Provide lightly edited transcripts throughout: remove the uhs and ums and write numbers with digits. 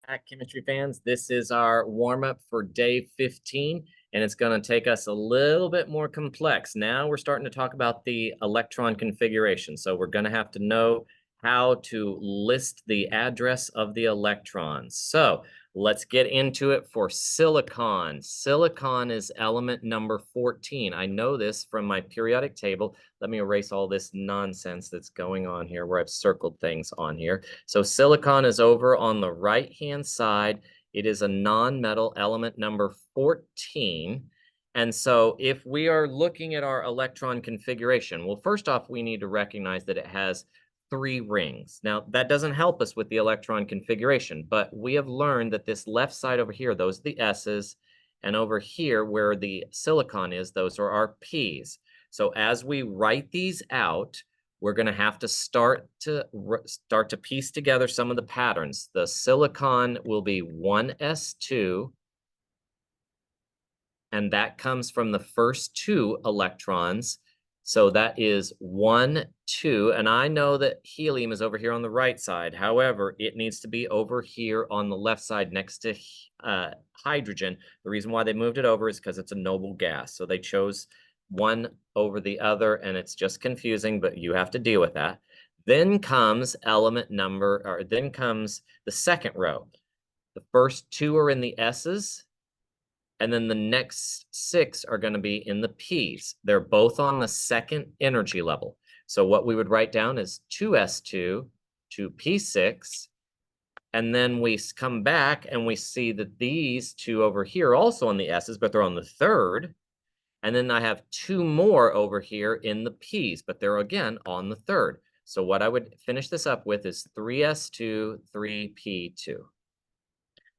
back, chemistry fans. This is our warm-up for day 15, and it's going to take us a little bit more complex. Now we're starting to talk about the electron configuration. So we're going to have to know how to list the address of the electrons. So let's get into it for silicon. Silicon is element number 14. I know this from my periodic table. Let me erase all this nonsense that's going on here where I've circled things on here. So silicon is over on the right-hand side. It is a non-metal element number 14. And so if we are looking at our electron configuration, well, first off, we need to recognize that it has 3 rings. Now, that doesn't help us with the electron configuration, but we have learned that this left side over here, those are the S's, and over here where the silicon is, those are our P's. So as we write these out, we're going to have to start to piece together some of the patterns. The silicon will be 1s2, and that comes from the first 2 electrons. So that is 1, 2, and I know that helium is over here on the right side. However, it needs to be over here on the left side next to hydrogen. The reason why they moved it over is because it's a noble gas. So they chose one over the other, and it's just confusing, but you have to deal with that. Then comes then comes the second row. The first 2 are in the S's, and then the next 6 are going to be in the P's. They're both on the second energy level. So what we would write down is 2s2, 2p6, and then we come back and we see that these 2 over here are also on the S's, but they're on the third. And then I have 2 more over here in the P's, but they're again on the third. So what I would finish this up with is 3s2, 3p2.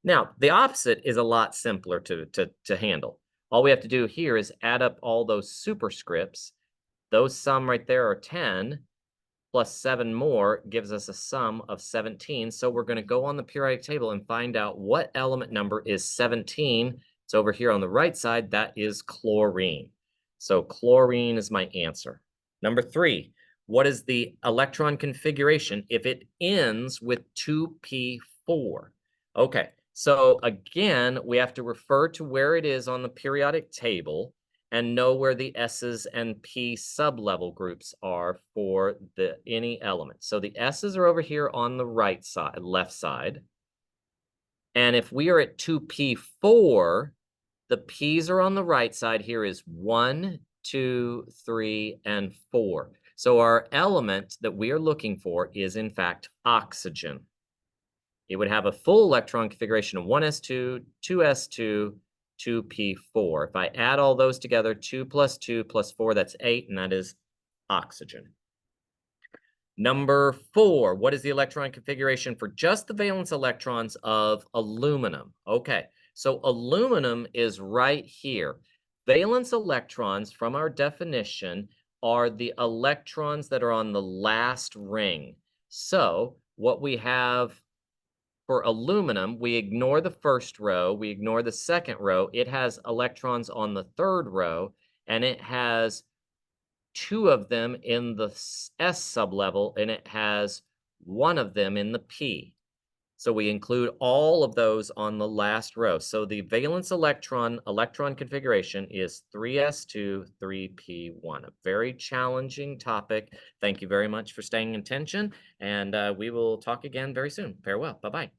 Now, the opposite is a lot simpler to handle. All we have to do here is add up all those superscripts. Those sum right there are 10, plus 7 more gives us a sum of 17. So we're going to go on the periodic table and find out what element number is 17. It's over here on the right side. That is chlorine. So chlorine is my answer. Number 3, what is the electron configuration if it ends with 2p4? Okay. So again, we have to refer to where it is on the periodic table and know where the S's and P sublevel groups are for any element. So the S's are over here on the right side, left side. And if we are at 2p4, the P's are on the right side. Here is 1, 2, 3, and 4. So our element that we are looking for is, in fact, oxygen. It would have a full electron configuration of 1s2, 2s2, 2p4. If I add all those together, 2 plus 2 plus 4, that's 8, and that is oxygen. Number 4, what is the electron configuration for just the valence electrons of aluminum? Okay, so aluminum is right here. Valence electrons, from our definition, are the electrons that are on the last ring. So what we have for aluminum, we ignore the first row, we ignore the second row. It has electrons on the third row, and it has 2 of them in the S sublevel, and it has 1 of them in the P. So we include all of those on the last row. So the valence electron configuration is 3s2, 3p1. A very challenging topic. Thank you very much for staying in attention, and we will talk again very soon. Farewell. Bye-bye.